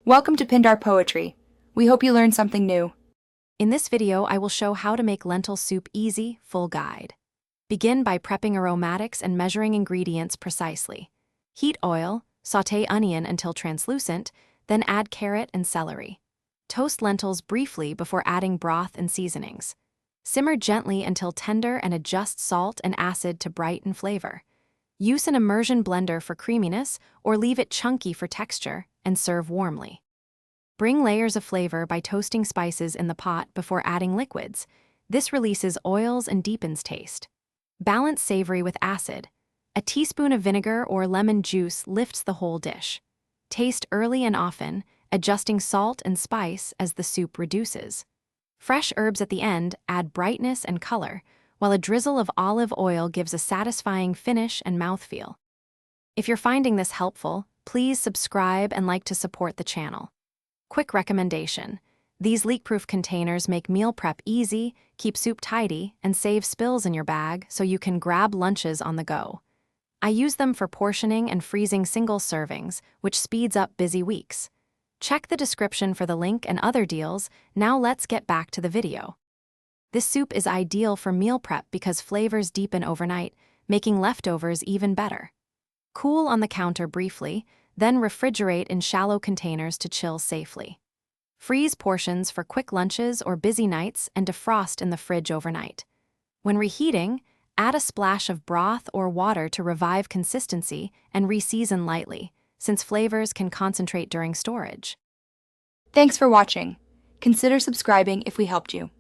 Welcome to Pindar Poetry. We hope you learned something new. In this video, I will show how to make lentil soup easy, full guide. Begin by prepping aromatics and measuring ingredients precisely. Heat oil, sauté onion until translucent, then add carrot and celery. Toast lentils briefly before adding broth and seasonings. Simmer gently until tender and adjust salt and acid to brighten flavor. Use an immersion blender for creaminess or leave it chunky for texture and serve warmly. Bring layers of flavor by toasting spices in the pot before adding liquids. This releases oils and deepens taste. Balance savory with acid. A teaspoon of vinegar or lemon juice lifts the whole dish. Taste early and often, adjusting salt and spice as the soup reduces. Fresh herbs at the end add brightness and color, while a drizzle of olive oil gives a satisfying finish and mouthfeel. If you're finding this helpful, please subscribe and like to support the channel. Quick recommendation: these leak-proof containers make meal prep easy, keep soup tidy, and save spills in your bag so you can grab lunches on the go. I use them for portioning and freezing single servings, which speeds up busy weeks. Check the description for the link and other deals. Now let's get back to the video. This soup is ideal for meal prep because flavors deepen overnight, making leftovers even better. Cool on the counter briefly, then refrigerate in shallow containers to chill safely. Freeze portions for quick lunches or busy nights and defrost in the fridge overnight. When reheating, add a splash of broth or water to revive consistency and re-season lightly, since flavors can concentrate during storage. Thanks for watching. Consider subscribing if we helped you.